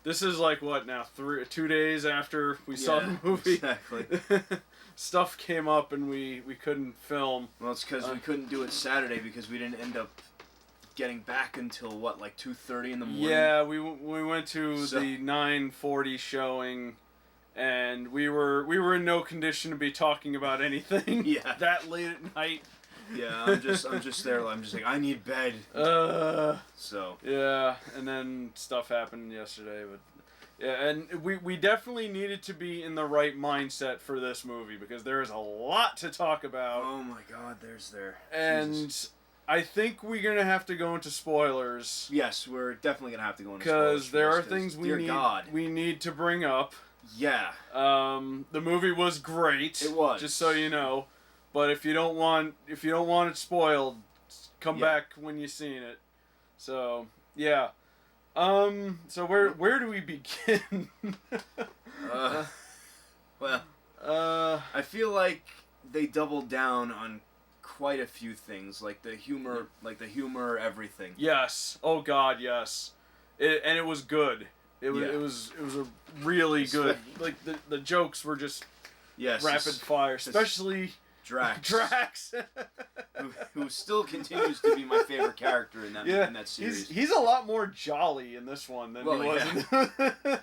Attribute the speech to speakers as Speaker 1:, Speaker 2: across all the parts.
Speaker 1: this is like what now? 2 days after we saw the movie.
Speaker 2: Exactly.
Speaker 1: Stuff came up and we couldn't film.
Speaker 2: Well, it's because we couldn't do it Saturday because we didn't end up getting back until what, like 2:30 in the morning.
Speaker 1: Yeah, we went to the 9:40 showing, and we were in no condition to be talking about anything.
Speaker 2: Yeah.
Speaker 1: That late at night.
Speaker 2: Yeah, I'm just there. I'm just like, I need bed. So.
Speaker 1: Yeah, and then stuff happened yesterday, but yeah, and we definitely needed to be in the right mindset for this movie because there is a lot to talk about.
Speaker 2: Oh my God, there.
Speaker 1: And
Speaker 2: Jesus.
Speaker 1: I think we're gonna have to go into spoilers.
Speaker 2: Yes, we're definitely gonna have to go into spoilers.
Speaker 1: Because there are things we need to bring up.
Speaker 2: Yeah.
Speaker 1: The movie was great.
Speaker 2: It was.
Speaker 1: Just so you know. But if you don't want it spoiled, come back when you've seen it. So yeah. So where do we begin?
Speaker 2: Well. I feel like they doubled down on quite a few things, like the humor, everything.
Speaker 1: Yes. Oh God, yes. And it was good. It was a really good. Like the jokes were just rapid fire, especially Drax.
Speaker 2: who still continues to be my favorite character in that series.
Speaker 1: He's a lot more jolly in this one than he was in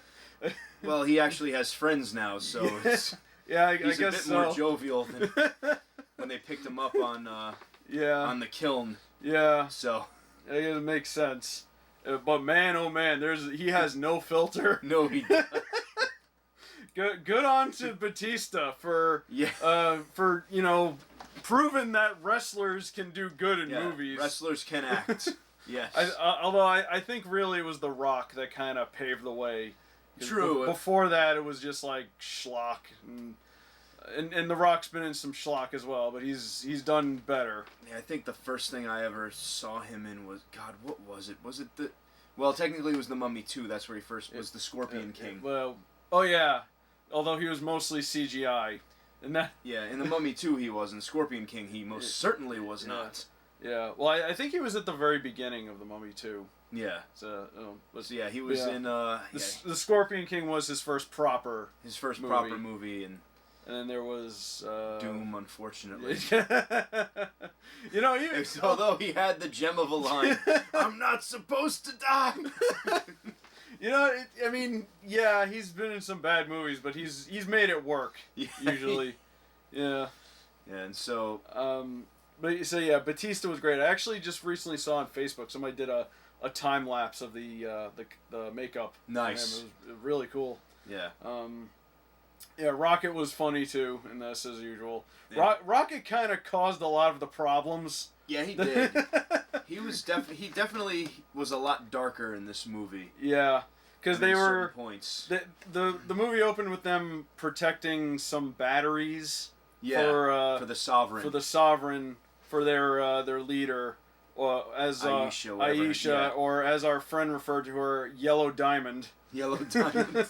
Speaker 2: Well, he actually has friends now, so it's
Speaker 1: I
Speaker 2: he's
Speaker 1: guess
Speaker 2: a bit
Speaker 1: so.
Speaker 2: more jovial than when they picked him up on the kiln.
Speaker 1: Yeah.
Speaker 2: So
Speaker 1: it makes sense. But man, oh man, he has no filter.
Speaker 2: No, he doesn't.
Speaker 1: Good on to Batista for proving that wrestlers can do good in movies.
Speaker 2: Wrestlers can act. Yes.
Speaker 1: Although I think really it was The Rock that kind of paved the way.
Speaker 2: True.
Speaker 1: Before that, it was just like schlock, and The Rock's been in some schlock as well, but he's done better.
Speaker 2: Yeah, I think the first thing I ever saw him in was what was it? Was it the? Well, technically it was The Mummy 2. That's where he first was the Scorpion King.
Speaker 1: Well, oh yeah, although he was mostly CGI, and that.
Speaker 2: Yeah, in The Mummy 2 he was, in Scorpion King he most certainly was not.
Speaker 1: Yeah, well, I think he was at the very beginning of The Mummy 2.
Speaker 2: Yeah.
Speaker 1: So
Speaker 2: he was in.
Speaker 1: The Scorpion King was his first proper
Speaker 2: movie, and
Speaker 1: then there was
Speaker 2: Doom, unfortunately. Although he had the gem of a line, "I'm not supposed to die."
Speaker 1: He's been in some bad movies, but he's made it work usually. Yeah.
Speaker 2: Yeah, and so.
Speaker 1: Batista was great. I actually just recently saw on Facebook somebody did a time lapse of the makeup.
Speaker 2: Nice.
Speaker 1: It was really cool.
Speaker 2: Yeah.
Speaker 1: Rocket was funny too in this as usual.
Speaker 2: Yeah.
Speaker 1: Rocket kind of caused a lot of the problems.
Speaker 2: Yeah, he did. He definitely was a lot darker in this movie.
Speaker 1: Yeah, because they were
Speaker 2: points.
Speaker 1: The movie opened with them protecting some batteries.
Speaker 2: Yeah. For the Sovereign.
Speaker 1: For their leader. As Aisha, or as our friend referred to her, Yellow Diamond.
Speaker 2: Yellow Diamond.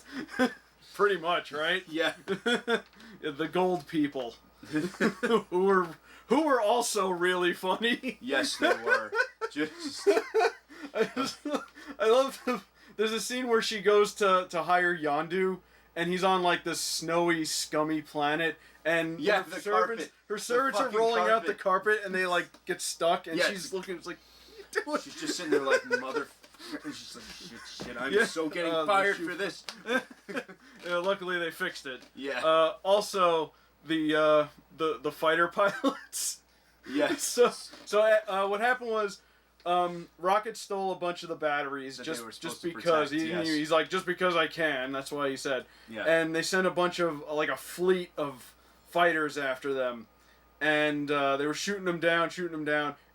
Speaker 1: Pretty much, right?
Speaker 2: Yeah.
Speaker 1: The gold people. who were also really funny.
Speaker 2: Yes, they were.
Speaker 1: I love there's a scene where she goes to hire Yondu, and he's on like this snowy, scummy planet, and her servants are rolling out the carpet, and they like get stuck, and she's looking, it's like, what are you doing?
Speaker 2: She's just sitting there like, mother. And she's like, shit, I'm so getting fired for this.
Speaker 1: Luckily they fixed it.
Speaker 2: Yeah.
Speaker 1: Also, the fighter pilots.
Speaker 2: Yes.
Speaker 1: So what happened was, Rocket stole a bunch of the batteries just because he's like, just because I can. That's why he said.
Speaker 2: Yeah.
Speaker 1: And they sent a bunch of a fleet of fighters after them, and they were shooting them down,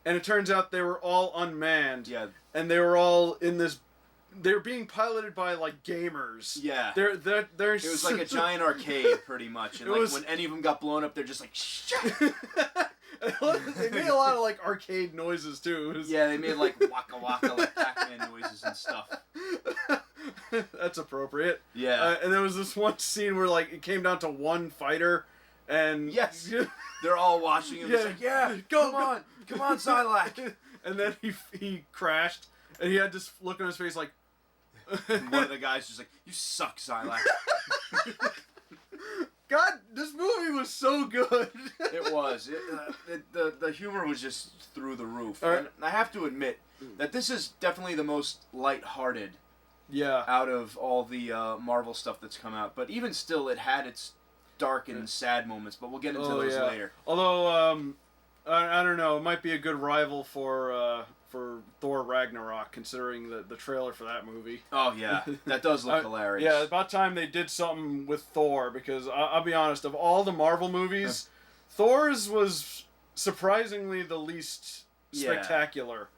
Speaker 1: and it turns out they were all unmanned.
Speaker 2: Yeah.
Speaker 1: And they were all in this. They were being piloted by like gamers.
Speaker 2: Yeah.
Speaker 1: They're
Speaker 2: it was like a giant arcade, pretty much, and when any of them got blown up, they're just like, shit.
Speaker 1: They made a lot of like arcade noises too.
Speaker 2: Yeah, they made like waka waka, like Pac-Man noises and stuff.
Speaker 1: That's appropriate.
Speaker 2: Yeah.
Speaker 1: And there was this one scene where like it came down to one fighter, and
Speaker 2: yes, they're all watching him. It's like, come on, Psylocke.
Speaker 1: And then he crashed, and he had this look on his face like,
Speaker 2: And one of the guys just like, "You suck, Xylax."
Speaker 1: God, this movie was so good.
Speaker 2: It was. The humor was just through the roof.
Speaker 1: Right.
Speaker 2: And I have to admit that this is definitely the most lighthearted
Speaker 1: Yeah.
Speaker 2: out of all the Marvel stuff that's come out. But even still, it had its dark and sad moments. But we'll get into those later.
Speaker 1: Although, I don't know, it might be a good rival for Thor Ragnarok, considering the trailer for that movie.
Speaker 2: Oh, yeah. That does look hilarious.
Speaker 1: Yeah, about time they did something with Thor, because I'll be honest, of all the Marvel movies, Thor's was surprisingly the least spectacular.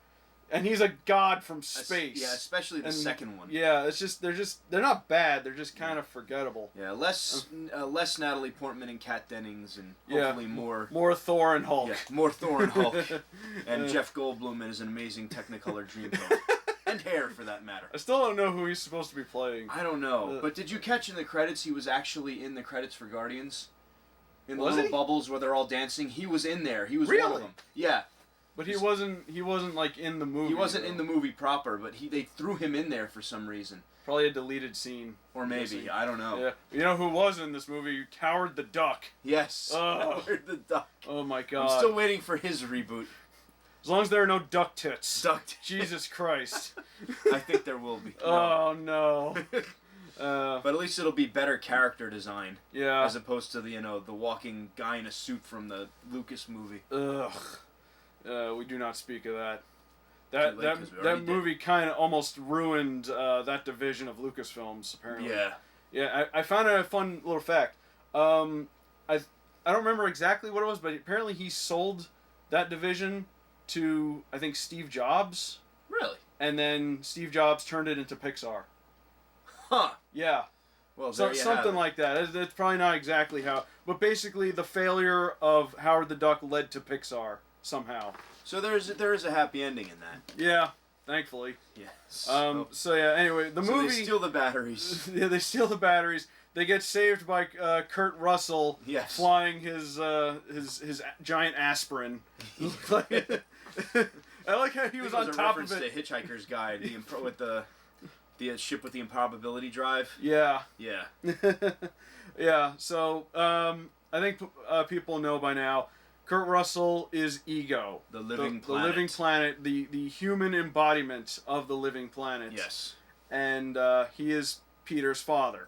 Speaker 1: And he's a god from space.
Speaker 2: Yeah, especially the second one.
Speaker 1: Yeah, it's just they're not bad. They're just kind of forgettable.
Speaker 2: Yeah, less Natalie Portman and Kat Dennings, and hopefully more
Speaker 1: Thor and Hulk.
Speaker 2: Yeah, more Thor and Hulk, and Jeff Goldblum and his amazing Technicolor Dreamcoat, and hair for that matter.
Speaker 1: I still don't know who he's supposed to be playing.
Speaker 2: I don't know, but did you catch in the credits he was actually in the credits for Guardians? In the little bubbles where they're all dancing, he was in there. He was one of them. Yeah.
Speaker 1: But he wasn't like in the movie.
Speaker 2: He wasn't in the movie proper, but they threw him in there for some reason.
Speaker 1: Probably a deleted scene.
Speaker 2: Or maybe, I don't know.
Speaker 1: Yeah. You know who was in this movie? Howard the Duck.
Speaker 2: Yes. Howard the Duck.
Speaker 1: Oh my God.
Speaker 2: I'm still waiting for his reboot.
Speaker 1: As long as there are no duck tits.
Speaker 2: Duck tits.
Speaker 1: Jesus Christ.
Speaker 2: I think there will be.
Speaker 1: No. Oh no.
Speaker 2: But at least it'll be better character design.
Speaker 1: Yeah.
Speaker 2: As opposed to the walking guy in a suit from the Lucas movie.
Speaker 1: Ugh. We do not speak of that. That movie kind of almost ruined that division of Lucasfilms, apparently.
Speaker 2: Yeah.
Speaker 1: Yeah, I found a fun little fact. I don't remember exactly what it was, but apparently he sold that division to, I think, Steve Jobs.
Speaker 2: Really?
Speaker 1: And then Steve Jobs turned it into Pixar.
Speaker 2: Huh.
Speaker 1: Yeah.
Speaker 2: Well,
Speaker 1: something like that. It's probably not exactly how, but basically the failure of Howard the Duck led to Pixar. Somehow.
Speaker 2: So there is a happy ending in that.
Speaker 1: Yeah, thankfully.
Speaker 2: Yeah.
Speaker 1: So yeah. Anyway, the movie.
Speaker 2: They steal the batteries.
Speaker 1: Yeah, they steal the batteries. They get saved by Kurt Russell.
Speaker 2: Yes.
Speaker 1: Flying his giant aspirin. I like how he was on top of it.
Speaker 2: It was a reference to Hitchhiker's Guide, with the ship with the improbability drive.
Speaker 1: Yeah.
Speaker 2: Yeah.
Speaker 1: Yeah. So I think people know by now. Kurt Russell is Ego.
Speaker 2: The living planet.
Speaker 1: The living planet, the human embodiment of the living planet.
Speaker 2: Yes.
Speaker 1: And he is Peter's father.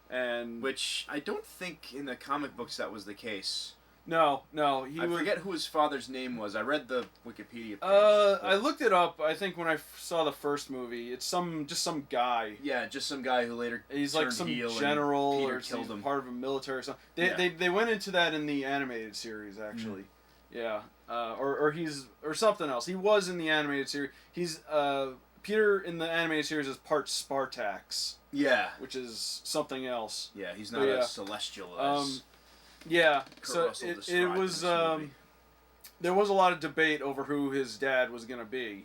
Speaker 1: And
Speaker 2: which I don't think in the comic books that was the case.
Speaker 1: No.
Speaker 2: I forget who his father's name was. I read the Wikipedia page.
Speaker 1: I looked it up. I think when I saw the first movie, it's just some guy.
Speaker 2: Yeah, just some guy who later
Speaker 1: he's like some general or
Speaker 2: killed him.
Speaker 1: Part of a military or something. They went into that in the animated series actually. Yeah, or something else. He was in the animated series. He's Peter in the animated series is part Spartax.
Speaker 2: Yeah,
Speaker 1: which is something else.
Speaker 2: Yeah, he's not as celestial as.
Speaker 1: Yeah,
Speaker 2: Kurt
Speaker 1: so it was. There was a lot of debate over who his dad was going to be.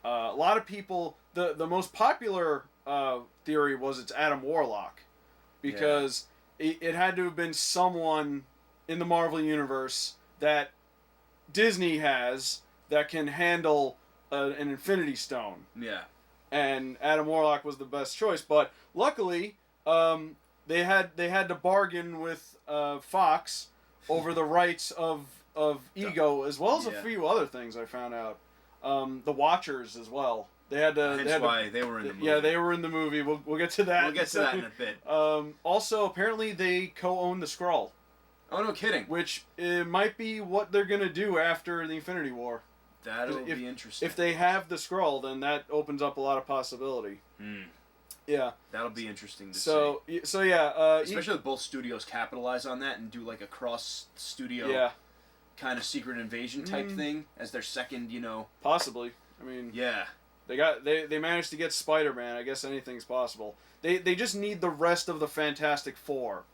Speaker 1: A lot of people. The most popular theory was it's Adam Warlock, because it had to have been someone in the Marvel universe that Disney has that can handle an Infinity Stone.
Speaker 2: Yeah. And
Speaker 1: Adam Warlock was the best choice, but luckily, they had to bargain with Fox over the rights of Ego, as well as a few other things I found out. The Watchers as well. They had to.
Speaker 2: That's why they were in the movie.
Speaker 1: Yeah, they were in the movie. We'll get to that.
Speaker 2: We'll get to that in a bit.
Speaker 1: Also, apparently they co-own the Skrull.
Speaker 2: Oh, no kidding.
Speaker 1: Which might be what they're gonna do after the Infinity War.
Speaker 2: That'll be interesting.
Speaker 1: If they have the Skrull, then that opens up a lot of possibility. Yeah.
Speaker 2: That'll be interesting to see.
Speaker 1: So yeah.
Speaker 2: Especially if both studios capitalize on that and do like a cross-studio kind of secret invasion type thing as their second,
Speaker 1: Possibly. I mean.
Speaker 2: Yeah.
Speaker 1: They managed to get Spider-Man. I guess anything's possible. They just need the rest of the Fantastic Four.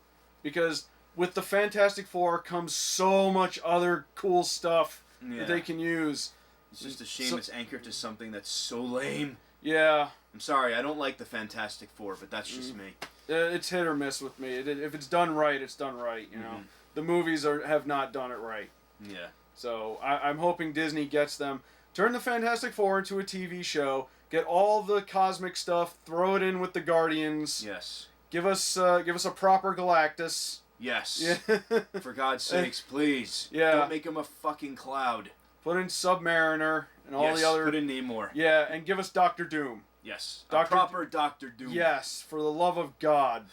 Speaker 1: Because with the Fantastic Four comes so much other cool stuff that they can use.
Speaker 2: It's just a shame it's anchored to something that's so lame.
Speaker 1: Yeah.
Speaker 2: I'm sorry, I don't like the Fantastic Four, but that's just me.
Speaker 1: It's hit or miss with me. If it's done right, it's done right, The movies have not done it right.
Speaker 2: Yeah.
Speaker 1: So I'm hoping Disney gets them. Turn the Fantastic Four into a TV show. Get all the cosmic stuff. Throw it in with the Guardians.
Speaker 2: Yes.
Speaker 1: Give us a proper Galactus.
Speaker 2: Yes.
Speaker 1: Yeah.
Speaker 2: For God's sakes, please.
Speaker 1: Yeah.
Speaker 2: Don't make him a fucking cloud.
Speaker 1: Put in Submariner and all the other.
Speaker 2: Put in Namor.
Speaker 1: Yeah, and give us Doctor Doom.
Speaker 2: Yes. A proper Doctor Doom.
Speaker 1: Yes, for the love of God.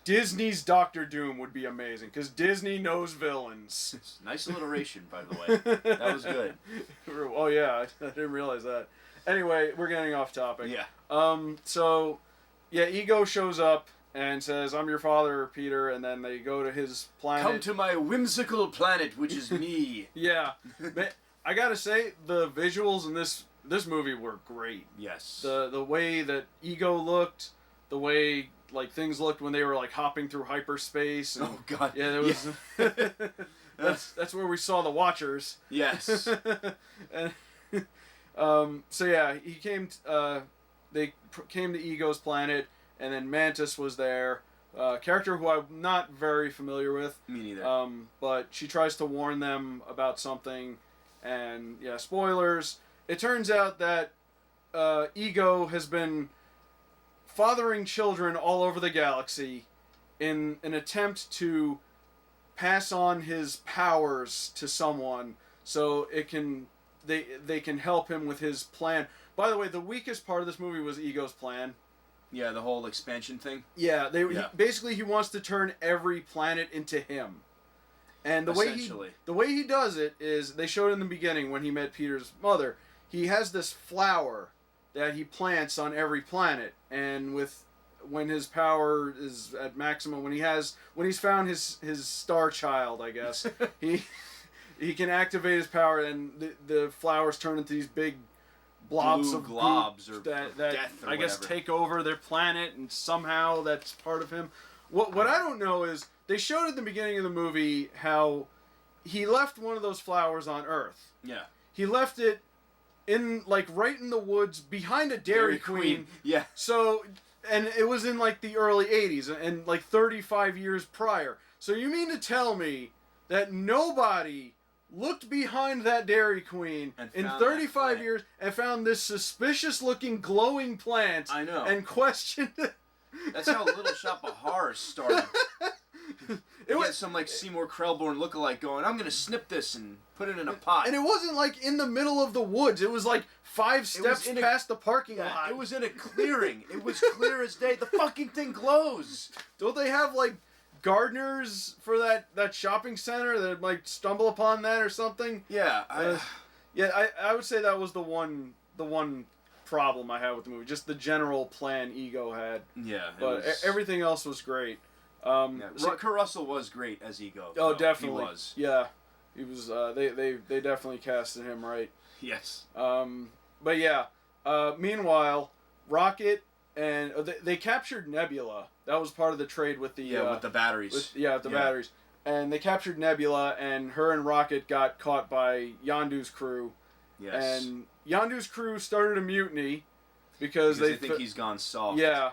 Speaker 1: Disney's Doctor Doom would be amazing, because Disney knows villains.
Speaker 2: Nice alliteration, by the way. That was good.
Speaker 1: Oh, yeah, I didn't realize that. Anyway, we're getting off topic.
Speaker 2: Yeah.
Speaker 1: So, yeah, Ego shows up and says, I'm your father, Peter, and then they go to his planet.
Speaker 2: Come to my whimsical planet, which is me.
Speaker 1: Yeah. But I gotta say, the visuals in this movie were great.
Speaker 2: Yes.
Speaker 1: The way that Ego looked, the way like things looked when they were like hopping through hyperspace. And,
Speaker 2: oh God.
Speaker 1: Yeah, there was. Yeah. that's where we saw the Watchers.
Speaker 2: Yes.
Speaker 1: And, so yeah, he came. They came to Ego's planet, and then Mantis was there. Character who I'm not very familiar with.
Speaker 2: Me neither.
Speaker 1: But she tries to warn them about something, and yeah, spoilers. It turns out that Ego has been fathering children all over the galaxy in an attempt to pass on his powers to someone so they can help him with his plan. By the way, the weakest part of this movie was Ego's plan.
Speaker 2: Yeah, the whole expansion thing.
Speaker 1: Yeah, basically he wants to turn every planet into him. And the way he does it is, they showed in the beginning when he met Peter's mother, he has this flower that he plants on every planet, and when his power is at maximum, when he's found his star child, I guess, he can activate his power, and the flowers turn into these big blobs
Speaker 2: blue
Speaker 1: of
Speaker 2: globs
Speaker 1: goop
Speaker 2: or
Speaker 1: that
Speaker 2: death or
Speaker 1: I guess
Speaker 2: whatever.
Speaker 1: take over their planet, and somehow that's part of him. What I don't know is, they showed at the beginning of the movie how he left one of those flowers on Earth.
Speaker 2: Yeah.
Speaker 1: He left it right in the woods behind a Dairy Queen.
Speaker 2: Yeah.
Speaker 1: So, and it was in like the early 80s and like 35 years prior. So you mean to tell me that nobody looked behind that Dairy Queen in 35 years and found this suspicious looking glowing plant?
Speaker 2: I know.
Speaker 1: And questioned it?
Speaker 2: That's how Little Shop of Horrors started. It was some like Seymour Krelborn lookalike going, I'm gonna snip this and put it in a pot.
Speaker 1: And it wasn't like in the middle of the woods. It was like 5 steps past the parking lot.
Speaker 2: It was in a clearing. It was clear as day. The fucking thing glows.
Speaker 1: Don't they have like gardeners for that shopping center that might stumble upon that or something?
Speaker 2: Yeah.
Speaker 1: I would say that was the one problem I had with the movie. Just the general plan Ego had.
Speaker 2: Yeah.
Speaker 1: But everything else was great.
Speaker 2: Kurt Russell was great as Ego.
Speaker 1: Oh, definitely.
Speaker 2: He was.
Speaker 1: Yeah, he was. They definitely casted him right.
Speaker 2: Yes.
Speaker 1: But yeah. Meanwhile, Rocket and they captured Nebula. That was part of the trade with the
Speaker 2: with the batteries.
Speaker 1: The batteries. And they captured Nebula, and her and Rocket got caught by Yondu's crew.
Speaker 2: Yes.
Speaker 1: And Yondu's crew started a mutiny because they
Speaker 2: think he's gone soft.
Speaker 1: Yeah.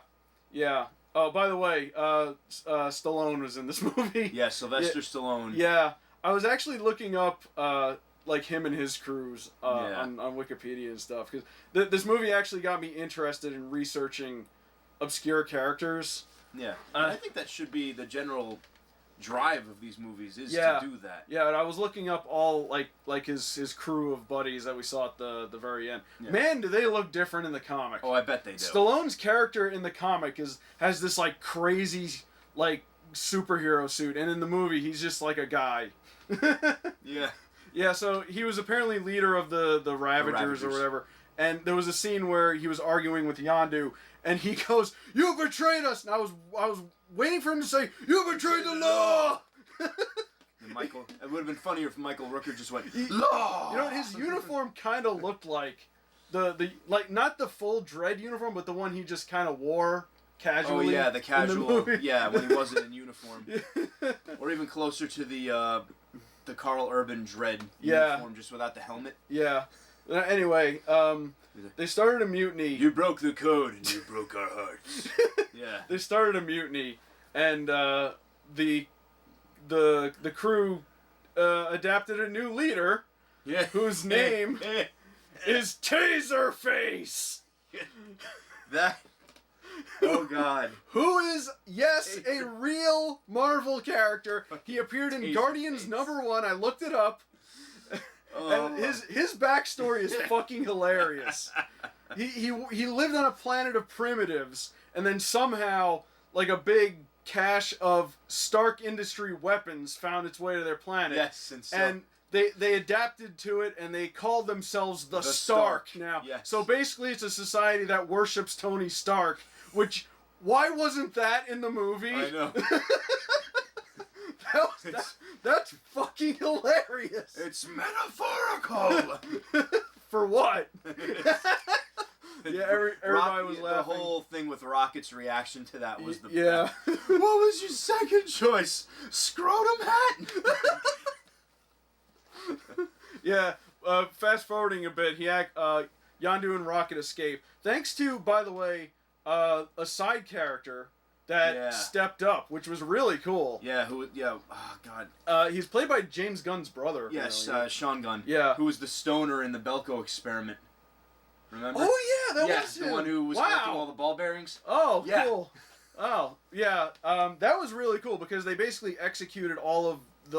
Speaker 1: Yeah. Oh, by the way, Stallone was in this movie.
Speaker 2: Yeah, Sylvester Stallone.
Speaker 1: Yeah, I was actually looking up like him and his crews on Wikipedia and stuff, because this movie actually got me interested in researching obscure characters.
Speaker 2: Yeah, I think that should be the general drive of these movies is
Speaker 1: to
Speaker 2: do that.
Speaker 1: Yeah, and I was looking up all like his crew of buddies that we saw at the very end. Yeah. Man, do they look different in the comic.
Speaker 2: Oh, I bet they do.
Speaker 1: Stallone's character in the comic has this like crazy like superhero suit, and in the movie he's just like a guy.
Speaker 2: Yeah.
Speaker 1: Yeah, so he was apparently leader of the Ravagers or whatever. And there was a scene where he was arguing with Yondu, and he goes, "You betrayed us!" And I was waiting for him to say, "You betrayed the law!"
Speaker 2: Michael, it would have been funnier if Michael Rooker just went, "Law!"
Speaker 1: You know, his uniform kind of looked like the not the full Dredd uniform, but the one he just kind of wore casually.
Speaker 2: Oh yeah, the casual. Yeah, when he wasn't in uniform. Or even closer to the Carl Urban Dredd uniform, just without the helmet.
Speaker 1: Yeah. Anyway, they started a mutiny.
Speaker 2: You broke the code and you broke our hearts. Yeah.
Speaker 1: They started a mutiny, and the crew adapted a new leader.
Speaker 2: Yeah.
Speaker 1: Whose name is Taserface.
Speaker 2: That. Oh God.
Speaker 1: Who is a real Marvel character? He appeared in Guardians #1. I looked it up. And his backstory is fucking hilarious. He lived on a planet of primitives, and then somehow like a big cache of Stark Industry weapons found its way to their planet.
Speaker 2: Yes,
Speaker 1: and they adapted to it, and they called themselves the Stark now.
Speaker 2: Yes.
Speaker 1: So basically, it's a society that worships Tony Stark. Which, why wasn't that in the movie?
Speaker 2: I know.
Speaker 1: That's fucking hilarious.
Speaker 2: It's metaphorical.
Speaker 1: For what? Yeah, everybody was laughing.
Speaker 2: The whole thing with Rocket's reaction to that was the
Speaker 1: yeah.
Speaker 2: What was your second choice? Scrotum hat.
Speaker 1: Yeah. Fast forwarding a bit, Yondu and Rocket escape thanks to, by the way, a side character that stepped up, which was really cool.
Speaker 2: Yeah, oh God.
Speaker 1: He's played by James Gunn's brother.
Speaker 2: Yes, Sean Gunn.
Speaker 1: Yeah.
Speaker 2: Who was the stoner in the Belko experiment. Remember?
Speaker 1: Oh yeah, that was him.
Speaker 2: The one who was collecting all the ball bearings.
Speaker 1: Oh, yeah. Cool. Oh, yeah. That was really cool because they basically executed all of the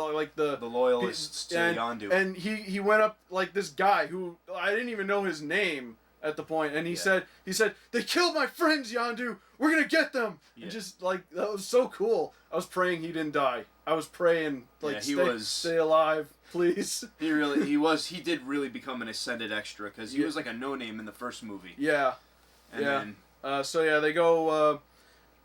Speaker 2: loyalists to Yondu.
Speaker 1: And he went up like this guy who I didn't even know his name at the point, and he said they killed my friends, Yondu. We're gonna get them. Yeah. And just like that was so cool. I was praying he didn't die. I was praying stay alive, please.
Speaker 2: He did really become an ascended extra because he was like a no name in the first movie.
Speaker 1: Yeah.
Speaker 2: And then
Speaker 1: they go.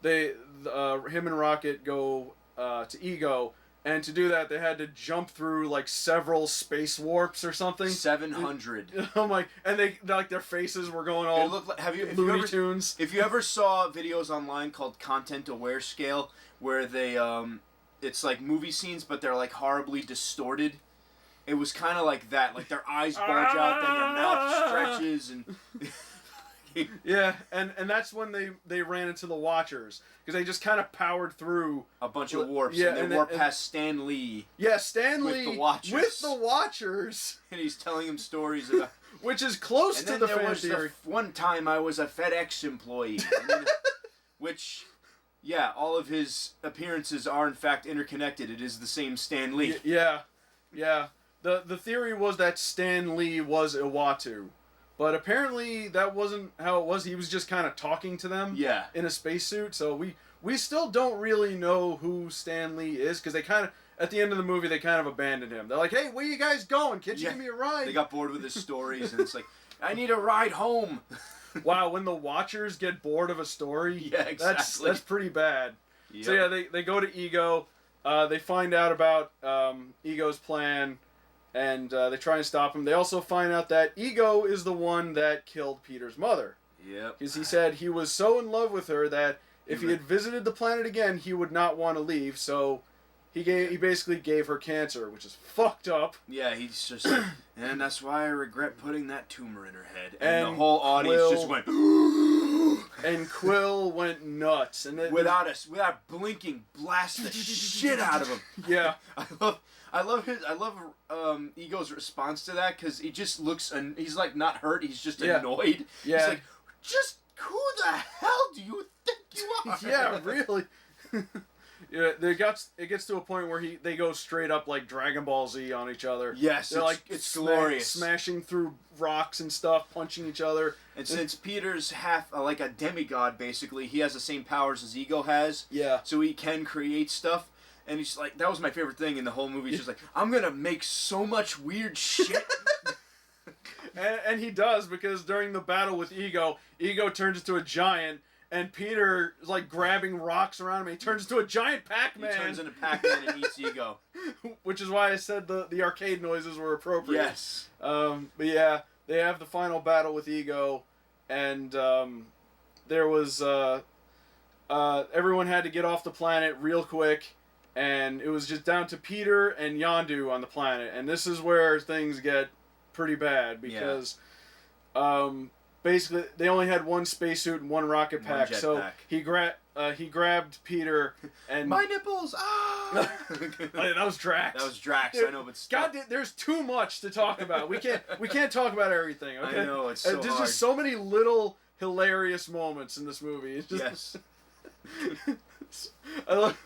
Speaker 1: Him and Rocket go to Ego. And to do that, they had to jump through like several space warps or something.
Speaker 2: 700.
Speaker 1: Oh my! And they like their faces were going all.
Speaker 2: It looked like,
Speaker 1: Looney Tunes.
Speaker 2: If you ever saw videos online called Content Aware Scale, where they it's like movie scenes, but they're like horribly distorted. It was kind of like that. Like their eyes bulge out, then their mouth stretches, and.
Speaker 1: Yeah, and that's when they ran into the Watchers because they just kind of powered through
Speaker 2: a bunch of warps. Yeah, and they warped past Stan Lee.
Speaker 1: Yeah, Stan Lee with the Watchers,
Speaker 2: and he's telling him stories about
Speaker 1: which is close to the fan theory.
Speaker 2: One time I was a FedEx employee, which. Yeah, all of his appearances are in fact interconnected. It is the same Stan Lee.
Speaker 1: Yeah. The theory was that Stan Lee was Uatu. But apparently that wasn't how it was. He was just kind of talking to them in a spacesuit. So we still don't really know who Stan Lee is because they kind of, at the end of the movie, they kind of abandoned him. They're like, hey, where you guys going? Can't you give me a ride?
Speaker 2: They got bored with his stories and it's like, I need a ride home.
Speaker 1: Wow, when the Watchers get bored of a story,
Speaker 2: yeah, exactly.
Speaker 1: That's pretty bad.
Speaker 2: Yep.
Speaker 1: So yeah, they go to Ego. They find out about Ego's plan. And they try and stop him. They also find out that Ego is the one that killed Peter's mother.
Speaker 2: Yep.
Speaker 1: Because he said he was so in love with her that if he had visited the planet again, he would not want to leave. So he basically gave her cancer, which is fucked up.
Speaker 2: Yeah, he's just like, and that's why I regret putting that tumor in her head. And the whole audience just went.
Speaker 1: And Quill went nuts. And
Speaker 2: without blinking, blast the shit out of him.
Speaker 1: Yeah.
Speaker 2: I love Ego's response to that because he just looks and he's like not hurt. He's just annoyed.
Speaker 1: Yeah.
Speaker 2: He's like, just who the hell do you think you are?
Speaker 1: Yeah, really. Yeah, it gets to a point where they go straight up like Dragon Ball Z on each other.
Speaker 2: Yes,
Speaker 1: they're
Speaker 2: it's glorious,
Speaker 1: smashing through rocks and stuff, punching each other.
Speaker 2: And since Peter's half like a demigod, basically, he has the same powers as Ego has.
Speaker 1: Yeah.
Speaker 2: So he can create stuff. And he's like, that was my favorite thing in the whole movie. He's just like, I'm gonna make so much weird shit.
Speaker 1: and he does, because during the battle with Ego turns into a giant, and Peter is like grabbing rocks around him. He turns into a giant Pac-Man.
Speaker 2: He turns into Pac-Man and eats Ego.
Speaker 1: Which is why I said the arcade noises were appropriate.
Speaker 2: Yes.
Speaker 1: But yeah, they have the final battle with Ego, and there was everyone had to get off the planet real quick. And it was just down to Peter and Yondu on the planet. And this is where things get pretty bad because basically they only had one spacesuit and one rocket pack. So he grabbed Peter and...
Speaker 2: My nipples! Ah!
Speaker 1: That was Drax.
Speaker 2: That was Drax, I know, but still.
Speaker 1: God, there's too much to talk about. We can't talk about everything, okay?
Speaker 2: I know, it's so
Speaker 1: There's
Speaker 2: hard.
Speaker 1: just so many little hilarious moments in this movie. It's just,
Speaker 2: Yes.
Speaker 1: I love.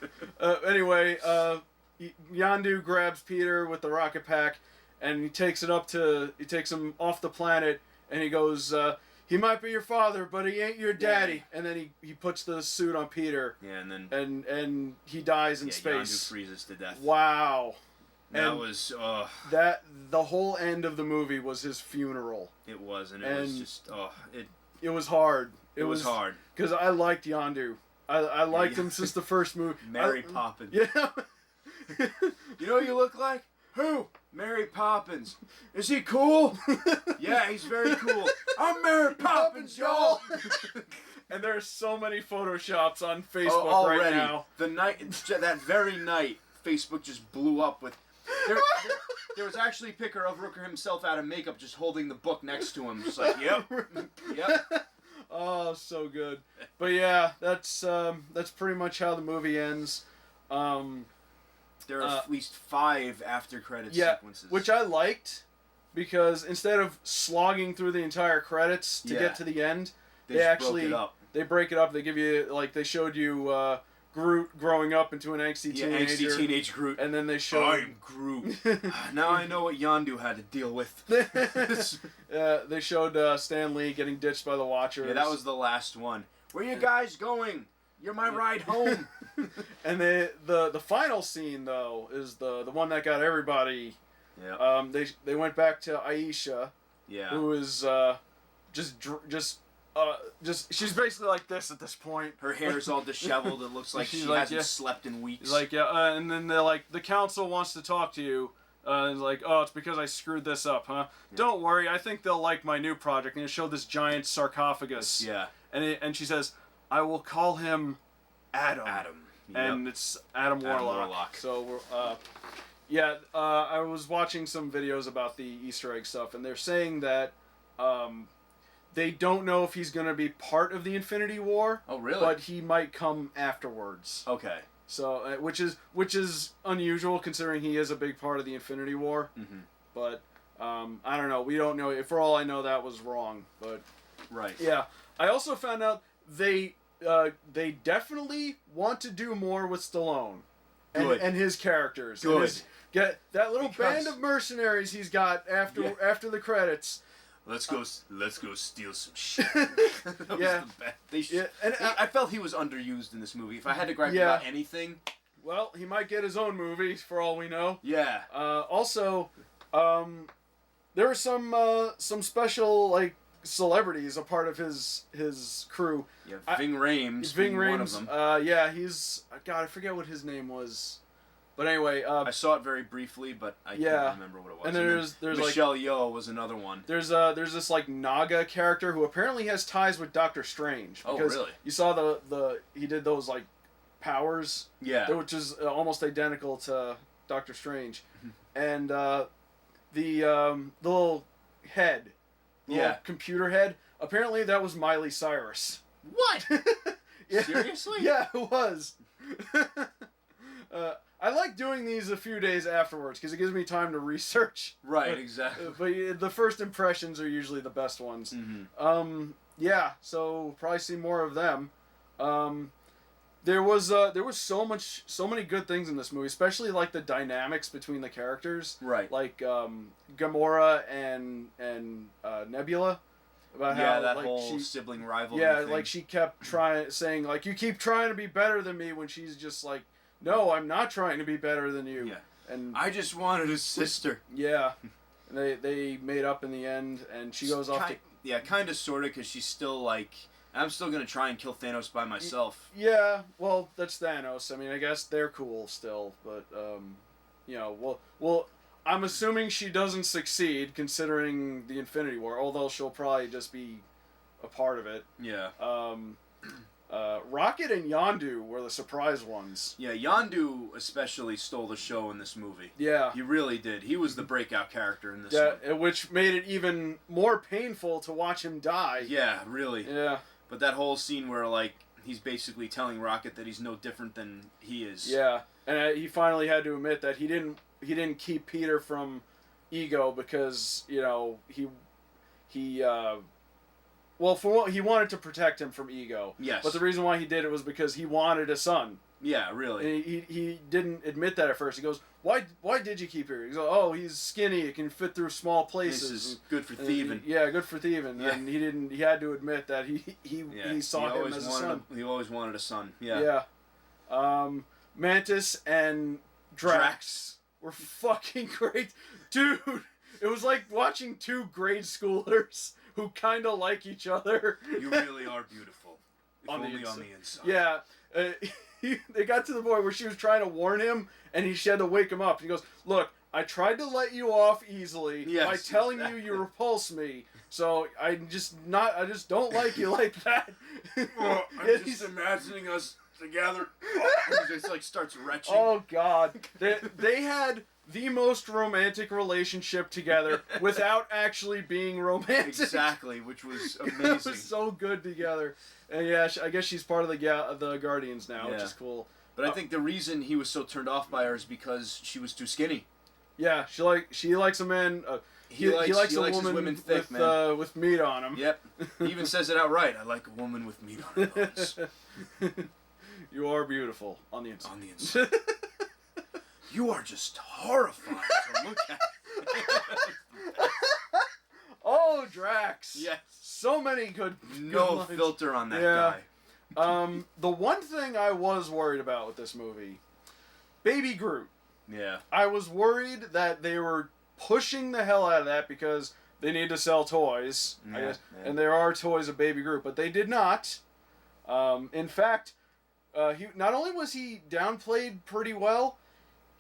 Speaker 1: Anyway, Yondu grabs Peter with the rocket pack, and he takes him off the planet, and he goes, "He might be your father, but he ain't your daddy." And then he puts the suit on Peter.
Speaker 2: Yeah, and then
Speaker 1: and he dies in space.
Speaker 2: Yondu freezes to death.
Speaker 1: Wow.
Speaker 2: That was
Speaker 1: that the whole end of the movie was his funeral.
Speaker 2: It was, and it was just
Speaker 1: it was hard.
Speaker 2: It was hard
Speaker 1: because I liked Yondu. I liked him since the first movie.
Speaker 2: Mary Poppins.
Speaker 1: Yeah.
Speaker 2: You know what you look like? Who? Mary Poppins. Is he cool? Yeah, he's very cool. I'm Mary Poppins, y'all.
Speaker 1: And there's so many photoshops on Facebook right now.
Speaker 2: That very night, Facebook just blew up with. There was actually a picture of Rooker himself out of makeup, just holding the book next to him, just like, yep.
Speaker 1: Oh, so good. But yeah, that's pretty much how the movie ends.
Speaker 2: There are at least 5 after-credit sequences.
Speaker 1: Which I liked, because instead of slogging through the entire credits to get to the end, they actually
Speaker 2: broke it up.
Speaker 1: They break it up. They give you, like, they showed you Groot growing up into an angsty teenager.
Speaker 2: Angsty teenage Groot.
Speaker 1: And then they showed...
Speaker 2: I'm Groot. Now I know what Yondu had to deal with.
Speaker 1: They showed Stan Lee getting ditched by the Watchers.
Speaker 2: Yeah, that was the last one. Where you guys going? You're my ride home.
Speaker 1: And the final scene, though, is the one that got everybody.
Speaker 2: Yeah.
Speaker 1: They went back to Aisha.
Speaker 2: Yeah.
Speaker 1: Who is just she's basically like this at this point.
Speaker 2: Her hair's all disheveled. It looks like she hasn't slept in weeks.
Speaker 1: Like, and then they're like, the council wants to talk to you. And like, oh, it's because I screwed this up, huh? Yeah. Don't worry, I think they'll like my new project. And it showed this giant sarcophagus.
Speaker 2: Yeah.
Speaker 1: And she says, I will call him Adam.
Speaker 2: Adam.
Speaker 1: And it's Adam Warlock. So, I was watching some videos about the Easter egg stuff, and they're saying that they don't know if he's going to be part of the Infinity War.
Speaker 2: Oh, really?
Speaker 1: But he might come afterwards.
Speaker 2: Okay.
Speaker 1: So, which is unusual considering he is a big part of the Infinity War.
Speaker 2: Mm-hmm.
Speaker 1: But I don't know. We don't know. For all I know, that was wrong. But
Speaker 2: right.
Speaker 1: Yeah. I also found out they definitely want to do more with Stallone and his characters.
Speaker 2: Good.
Speaker 1: Get that little band of mercenaries he's got after the credits.
Speaker 2: Let's go steal some shit. I felt he was underused in this movie. If I had to gripe about anything,
Speaker 1: well, he might get his own movie for all we know.
Speaker 2: Yeah.
Speaker 1: Also, there were some special celebrities a part of his crew.
Speaker 2: Yeah, Ving Rhames.
Speaker 1: Ving Rhames.
Speaker 2: One of them.
Speaker 1: He's I forget what his name was. But anyway,
Speaker 2: I saw it very briefly, but I can't remember what it was.
Speaker 1: And then there's
Speaker 2: Michelle Yeoh was another one.
Speaker 1: There's this Naga character who apparently has ties with Doctor Strange.
Speaker 2: Because really?
Speaker 1: You saw he did those powers.
Speaker 2: Yeah.
Speaker 1: Which is almost identical to Doctor Strange, and the little head, little computer head. Apparently that was Miley Cyrus.
Speaker 2: What? Seriously?
Speaker 1: Yeah, it was. I like doing these a few days afterwards because it gives me time to research.
Speaker 2: Right, exactly.
Speaker 1: But the first impressions are usually the best ones.
Speaker 2: Mm-hmm.
Speaker 1: So probably see more of them. There was so many good things in this movie, especially the dynamics between the characters.
Speaker 2: Right.
Speaker 1: Like Gamora and Nebula. About how
Speaker 2: that whole sibling rivalry.
Speaker 1: Yeah,
Speaker 2: thing.
Speaker 1: she kept saying you keep trying to be better than me when she's just no, I'm not trying to be better than you.
Speaker 2: Yeah.
Speaker 1: And
Speaker 2: I just wanted a sister.
Speaker 1: Yeah. And they made up in the end, and she goes off to...
Speaker 2: Yeah, kind of, sort of, because she's still I'm still going to try and kill Thanos by myself.
Speaker 1: Yeah, well, that's Thanos. I mean, I guess they're cool still, but, well, I'm assuming she doesn't succeed, considering the Infinity War, although she'll probably just be a part of it.
Speaker 2: Yeah.
Speaker 1: Rocket and Yondu were the surprise ones.
Speaker 2: Yeah, Yondu especially stole the show in this movie.
Speaker 1: Yeah.
Speaker 2: He really did. He was the breakout character in this one.
Speaker 1: Yeah, which made it even more painful to watch him die.
Speaker 2: Yeah, really.
Speaker 1: Yeah.
Speaker 2: But that whole scene where, he's basically telling Rocket that he's no different than he is.
Speaker 1: Yeah, and he finally had to admit that he didn't keep Peter from Ego because, he Well, for what he wanted to protect him from Ego.
Speaker 2: Yes.
Speaker 1: But the reason why he did it was because he wanted a son.
Speaker 2: Yeah, really.
Speaker 1: And he didn't admit that at first. He goes, "Why did you keep her?" He goes, "Oh, he's skinny. It can fit through small places.
Speaker 2: This is good for thieving."
Speaker 1: Yeah, good for thieving. Yeah. And he didn't. He had to admit that he saw him as a son.
Speaker 2: He always wanted a son. Yeah.
Speaker 1: Yeah. Mantis and Drax were fucking great, dude. It was like watching two grade schoolers who kind of like each other.
Speaker 2: You really are beautiful. If
Speaker 1: on
Speaker 2: only
Speaker 1: the
Speaker 2: on the inside.
Speaker 1: Yeah. They got to the point where she was trying to warn him, and she had to wake him up. He goes, "Look, I tried to let you off easily by telling you repulse me. So I just don't like you like that."
Speaker 2: Well, I'm just imagining us together. He just like starts retching.
Speaker 1: Oh God, they had the most romantic relationship together without actually being romantic.
Speaker 2: Exactly, which was amazing.
Speaker 1: It was so good together. And yeah, I guess she's part of the Guardians now, which is cool.
Speaker 2: But I think the reason he was so turned off by her is because she was too skinny.
Speaker 1: Yeah, she likes a man. He likes a woman thick, with meat on him.
Speaker 2: Yep. He even says it outright. I like a woman with meat on her bones.
Speaker 1: You are beautiful on the inside.
Speaker 2: On the inside. You are just horrifying to look at.
Speaker 1: Oh, Drax.
Speaker 2: Yes.
Speaker 1: So many good
Speaker 2: No
Speaker 1: lines.
Speaker 2: filter on that guy.
Speaker 1: The one thing I was worried about with this movie, Baby Groot.
Speaker 2: Yeah.
Speaker 1: I was worried that they were pushing the hell out of that because they need to sell toys, I guess. And there are toys of Baby Groot, but they did not. In fact, he not only was he downplayed pretty well,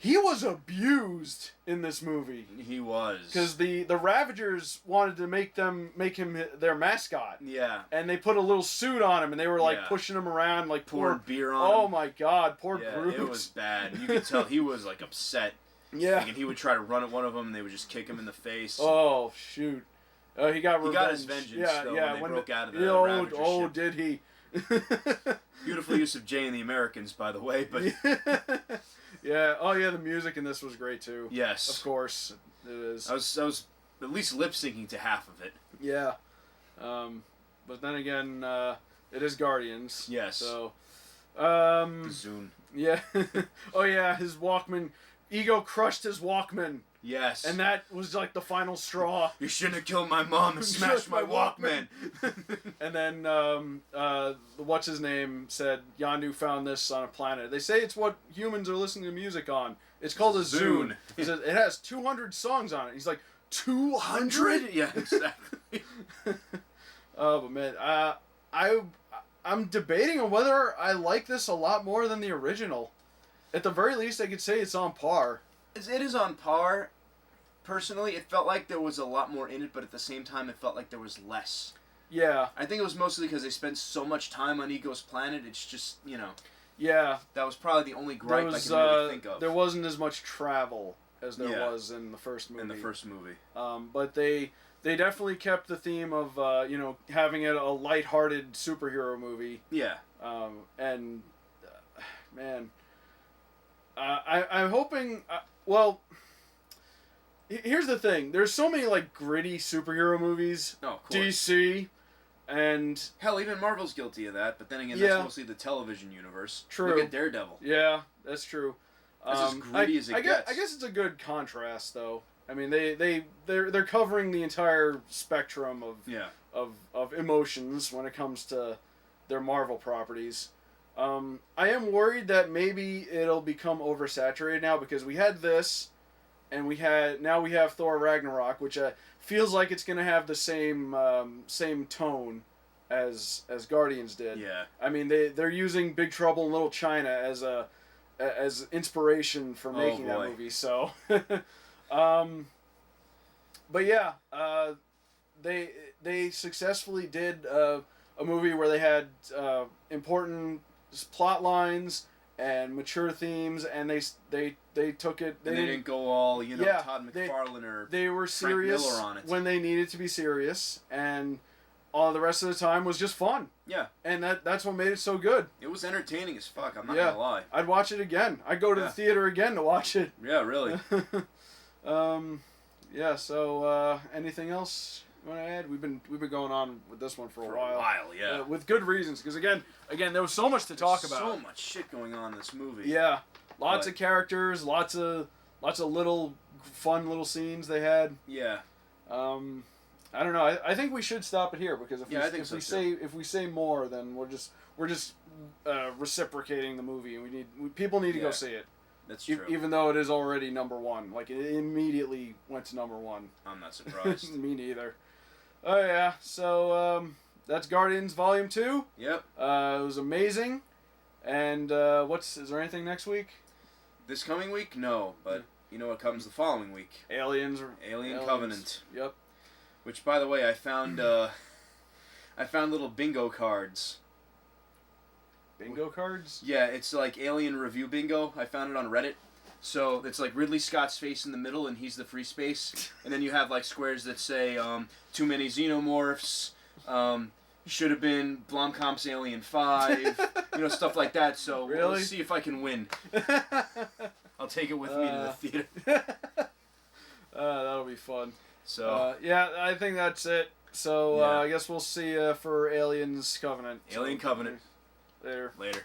Speaker 1: he was abused in this movie.
Speaker 2: He was.
Speaker 1: Because the Ravagers wanted to make him their mascot.
Speaker 2: Yeah.
Speaker 1: And they put a little suit on him, and they were like pushing him around, like
Speaker 2: pouring beer on him.
Speaker 1: Oh my God, poor Groot.
Speaker 2: It was bad. You could tell he was like upset.
Speaker 1: Yeah.
Speaker 2: And he would try to run at one of them, and they would just kick him in the face.
Speaker 1: Oh shoot. He got revenge.
Speaker 2: He got his vengeance. Though, when they broke out of the Ravager ship.
Speaker 1: Did he?
Speaker 2: Beautiful use of Jay and the Americans, by the way, but
Speaker 1: yeah. Oh yeah, the music in this was great too.
Speaker 2: Yes,
Speaker 1: of course it is.
Speaker 2: I was at least lip syncing to half of it.
Speaker 1: Yeah, but then again, it is Guardians.
Speaker 2: Yes.
Speaker 1: So,
Speaker 2: Zune.
Speaker 1: Yeah. Oh yeah, his Walkman. Ego crushed his Walkman.
Speaker 2: Yes.
Speaker 1: And that was like the final straw.
Speaker 2: You shouldn't have killed my mom and smashed my Walkman.
Speaker 1: And then, what's his name said, Yondu found this on a planet. They say it's what humans are listening to music on. It's called a Zune. He says it has 200 songs on it. He's like, 200?
Speaker 2: Yeah, exactly.
Speaker 1: But man, I'm debating on whether I like this a lot more than the original. At the very least, I could say it's on par.
Speaker 2: It is on par. Personally, it felt like there was a lot more in it, but at the same time, it felt like there was less.
Speaker 1: Yeah.
Speaker 2: I think it was mostly because they spent so much time on Ego's planet, it's just,
Speaker 1: Yeah.
Speaker 2: That was probably the only gripe I can really think of.
Speaker 1: There wasn't as much travel as there was in the first movie. But they definitely kept the theme of, having it a lighthearted superhero movie.
Speaker 2: Yeah.
Speaker 1: And, man... I'm hoping... well, here's the thing. There's so many, gritty superhero movies.
Speaker 2: Oh, of course.
Speaker 1: DC, and...
Speaker 2: Hell, even Marvel's guilty of that, but then again, that's mostly the television universe.
Speaker 1: True.
Speaker 2: Look at Daredevil.
Speaker 1: Yeah, that's true.
Speaker 2: That's as gritty as it gets.
Speaker 1: I guess it's a good contrast, though. I mean, they're covering the entire spectrum of emotions when it comes to their Marvel properties. I am worried that maybe it'll become oversaturated now because we had this, and now we have Thor Ragnarok, which feels like it's gonna have the same tone as Guardians did.
Speaker 2: Yeah.
Speaker 1: I mean they're using Big Trouble in Little China as inspiration for making that movie. So, but yeah, they successfully did a movie where they had important plot lines and mature themes, and they took it.
Speaker 2: They didn't go all Todd McFarlane or
Speaker 1: they were serious
Speaker 2: Frank Miller on it
Speaker 1: when they needed to be serious, and all the rest of the time was just fun.
Speaker 2: Yeah,
Speaker 1: and that's what made it so good.
Speaker 2: It was entertaining as fuck. I'm not gonna lie.
Speaker 1: I'd watch it again. I'd go to the theater again to watch it.
Speaker 2: Yeah, really.
Speaker 1: Yeah. So anything else you want to add? We've been going on with this one for a while.
Speaker 2: Yeah.
Speaker 1: With good reasons, because again, there was so much to talk about.
Speaker 2: So much shit going on in this movie.
Speaker 1: Yeah, lots of characters, lots of little fun little scenes they had.
Speaker 2: Yeah.
Speaker 1: I don't know. I think we should stop it here because if we say more, then we're just reciprocating the movie, and people need to go see it.
Speaker 2: That's true.
Speaker 1: Even though it is already number one, like it immediately went to number one.
Speaker 2: I'm not surprised.
Speaker 1: Me neither. Oh yeah. So that's Guardians Volume 2. Yep. It was amazing. And is there anything next week?
Speaker 2: This coming week? No, but you know what comes the following week?
Speaker 1: Alien
Speaker 2: Covenant.
Speaker 1: Yep.
Speaker 2: Which, by the way, I found little bingo cards.
Speaker 1: Bingo cards?
Speaker 2: Yeah, it's like Alien Review Bingo. I found it on Reddit. So it's like Ridley Scott's face in the middle, and he's the free space. And then you have like squares that say too many xenomorphs. Should have been Blomkamp's Alien 5. Stuff like that. So we'll see if I can win. I'll take it with me to the theater.
Speaker 1: That'll be fun.
Speaker 2: So
Speaker 1: I think that's it. So I guess we'll see you for Aliens Covenant.
Speaker 2: Alien Covenant.
Speaker 1: Later.